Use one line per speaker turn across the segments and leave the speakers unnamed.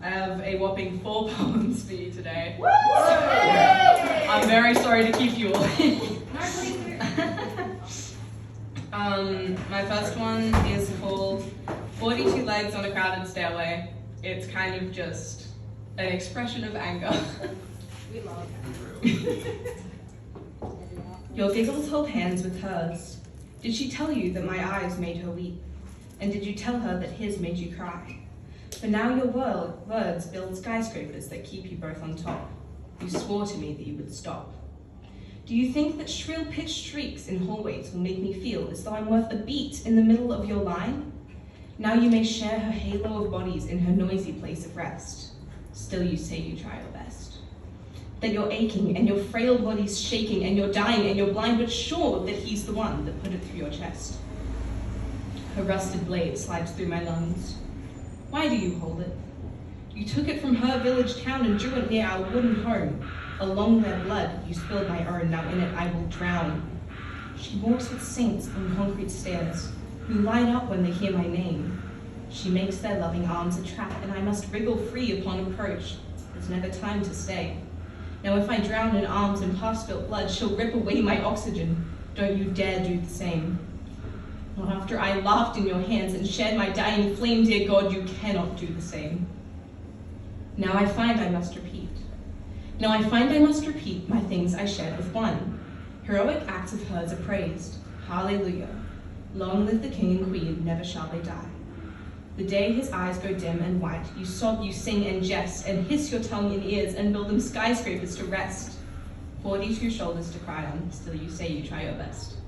I have a whopping 4 poems for you today. So, I'm very sorry to keep you awake. My first one is called 42 Legs on a Crowded Stairway. It's kind of just an expression of anger.
We love that.
Your giggles hold hands with hers. Did she tell you that my eyes made her weep? And did you tell her that his made you cry? For now your words build skyscrapers that keep you both on top. You swore to me that you would stop. Do you think that shrill-pitched shrieks in hallways will make me feel as though I'm worth a beat in the middle of your line? Now you may share her halo of bodies in her noisy place of rest. Still you say you try your best. That you're aching and your frail body's shaking and you're dying and you're blind but sure that he's the one that put it through your chest. Her rusted blade slides through my lungs. Why do you hold it? You took it from her village town and drew it near our wooden home. Along their blood you spilled my own, now in it I will drown. She walks with saints on concrete stairs, who line up when they hear my name. She makes their loving arms a trap, and I must wriggle free upon approach. There's never time to stay. Now if I drown in arms and past-spilt blood, she'll rip away my oxygen. Don't you dare do the same. Not after I laughed in your hands and shared my dying flame, dear God, you cannot do the same. Now I find I must repeat. Now I find I must repeat my things I shared with one. Heroic acts of hers are praised. Hallelujah. Long live the king and queen, never shall they die. The day his eyes go dim and white, you sob, you sing and jest, and hiss your tongue in ears and build them skyscrapers to rest. 42 shoulders to cry on, still you say you try your best.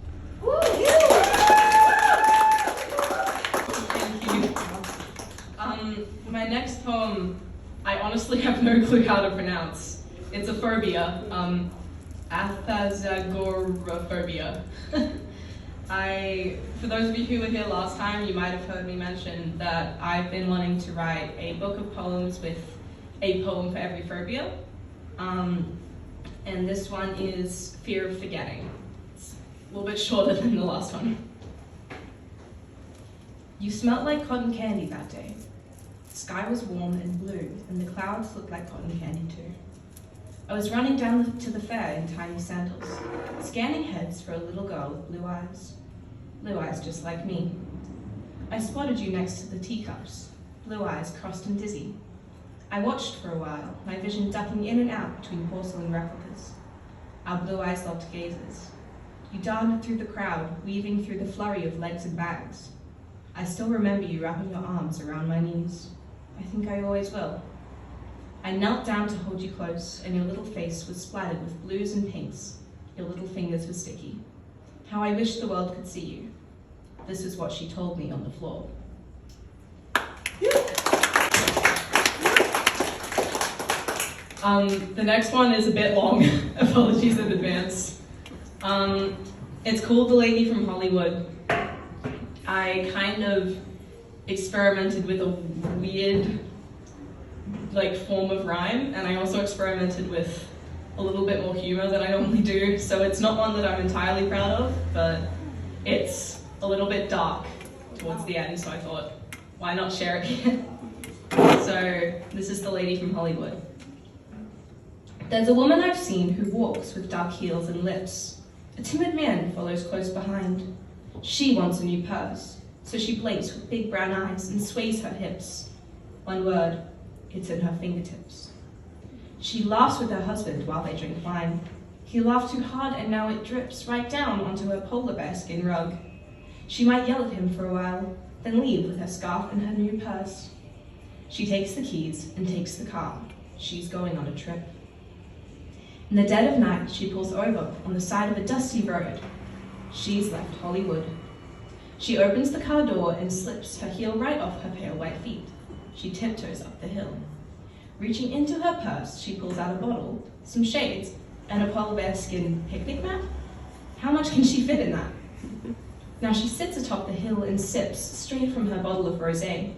Thank you. My next poem, I honestly have no clue how to pronounce. It's a phobia, athazagoraphobia. For those of you who were here last time, you might have heard me mention that I've been wanting to write a book of poems with a poem for every phobia. And this one is Fear of Forgetting. It's a little bit shorter than the last one. You smelled like cotton candy that day. The sky was warm and blue, and the clouds looked like cotton candy too. I was running down to the fair in tiny sandals, scanning heads for a little girl with blue eyes just like me. I spotted you next to the teacups, blue eyes crossed and dizzy. I watched for a while, my vision ducking in and out between porcelain replicas. Our blue eyes locked gazes. You darted through the crowd, weaving through the flurry of legs and bags. I still remember you wrapping your arms around my knees. I think I always will. I knelt down to hold you close, and your little face was splattered with blues and pinks. Your little fingers were sticky. How I wish the world could see you. This is what she told me on the floor. The next one is a bit long. Apologies in advance. It's called The Lady from Hollywood. I kind of experimented with a weird form of rhyme, and I also experimented with a little bit more humor than I normally do, so it's not one that I'm entirely proud of, but it's a little bit dark towards the end, so I thought, why not share it here? So this is The Lady from Hollywood. There's a woman I've seen who walks with dark heels and lips. A timid man follows close behind. She wants a new purse, so she blinks with big brown eyes and sways her hips. One word, it's in her fingertips. She laughs with her husband while they drink wine. He laughed too hard and now it drips right down onto her polar bear skin rug. She might yell at him for a while, then leave with her scarf and her new purse. She takes the keys and takes the car. She's going on a trip. In the dead of night, she pulls over on the side of a dusty road. She's left Hollywood. She opens the car door and slips her heel right off her pale white feet. She tiptoes up the hill. Reaching into her purse, she pulls out a bottle, some shades, and a polar bear skin picnic mat. How much can she fit in that? Now she sits atop the hill and sips straight from her bottle of rosé.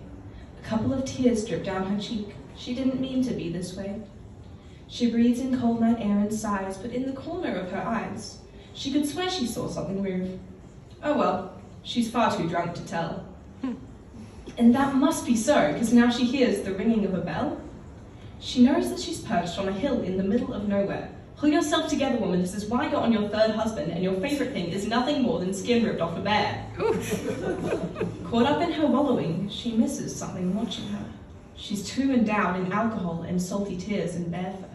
A couple of tears drip down her cheek. She didn't mean to be this way. She breathes in cold night air and sighs, but in the corner of her eyes, she could swear she saw something move. Oh well, she's far too drunk to tell. And that must be so, because now she hears the ringing of a bell She knows that she's perched on a hill in the middle of nowhere. Pull yourself together, woman. This is why you're on your third husband, and your favourite thing is nothing more than skin ripped off a bear. Caught up in her wallowing, she misses something watching her. She's too endowed in alcohol and salty tears and bear fur.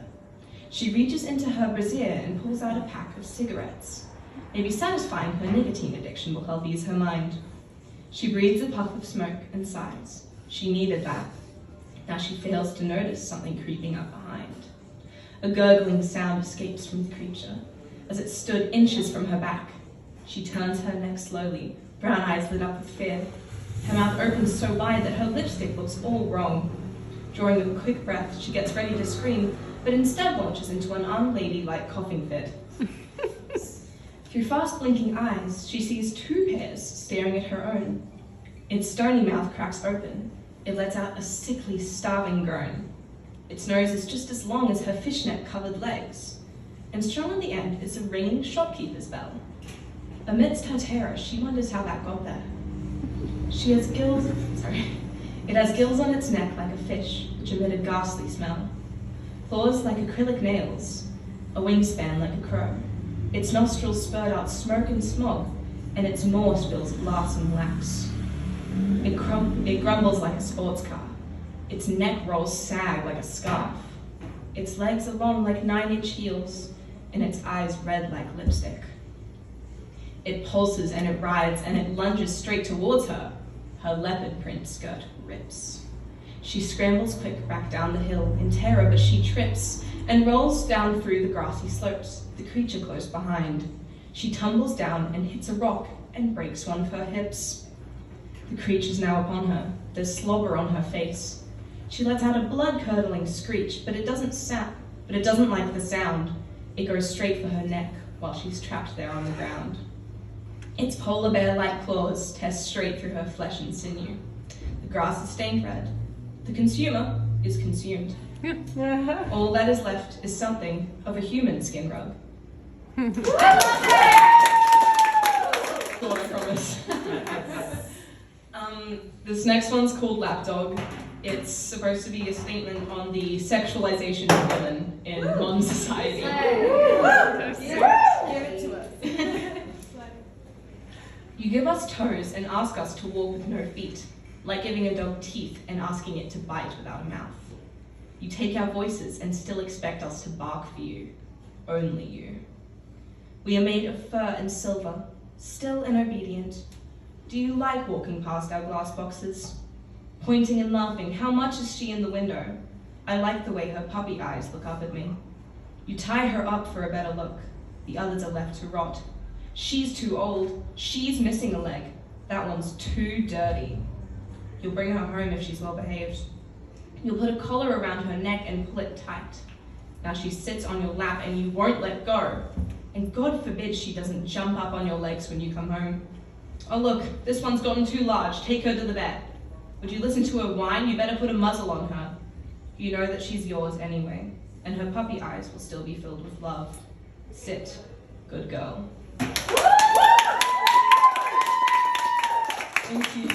She reaches into her brassiere and pulls out a pack of cigarettes. Maybe satisfying her nicotine addiction will help ease her mind. She breathes a puff of smoke and sighs. She needed that. Now she fails to notice something creeping up behind. A gurgling sound escapes from the creature as it stood inches from her back. She turns her neck slowly, brown eyes lit up with fear. Her mouth opens so wide that her lipstick looks all wrong. Drawing a quick breath, she gets ready to scream, but instead launches into an unladylike coughing fit. Through fast blinking eyes, she sees two pairs staring at her own. Its stony mouth cracks open. It lets out a sickly, starving groan. Its nose is just as long as her fishnet-covered legs, and strung on the end is a ringing shopkeeper's bell. Amidst her terror, she wonders how that got there. It has gills on its neck like a fish, which emit a ghastly smell. Claws like acrylic nails, a wingspan like a crow. Its nostrils spurt out smoke and smog, and its maw spills glass and wax. It grumbles like a sports car. Its neck rolls sag like a scarf. Its legs are long like 9-inch heels, and its eyes red like lipstick. It pulses and it rides and it lunges straight towards her. Her leopard print skirt rips. She scrambles quick back down the hill in terror, but she trips and rolls down through the grassy slopes, the creature close behind. She tumbles down and hits a rock and breaks one of her hips. The creature's now upon her. There's slobber on her face. She lets out a blood-curdling screech, but it doesn't like the sound. It goes straight for her neck while she's trapped there on the ground. Its polar bear-like claws test straight through her flesh and sinew. The grass is stained red. The consumer is consumed. All that is left is something of a human skin rug. Thought I promise. This next one's called Lapdog. It's supposed to be a statement on the sexualization of women in modern society.
Give it to us.
You give us toes and ask us to walk with no feet, like giving a dog teeth and asking it to bite without a mouth. You take our voices and still expect us to bark for you, only you. We are made of fur and silver, still and obedient. Do you like walking past our glass boxes? Pointing and laughing, how much is she in the window? I like the way her puppy eyes look up at me. You tie her up for a better look. The others are left to rot. She's too old. She's missing a leg. That one's too dirty. You'll bring her home if she's well behaved. You'll put a collar around her neck and pull it tight. Now she sits on your lap and you won't let go. And God forbid she doesn't jump up on your legs when you come home. Oh look, this one's gotten too large. Take her to the vet. Would you listen to her whine? You better put a muzzle on her. You know that she's yours anyway, and her puppy eyes will still be filled with love. Sit, good girl. Thank you.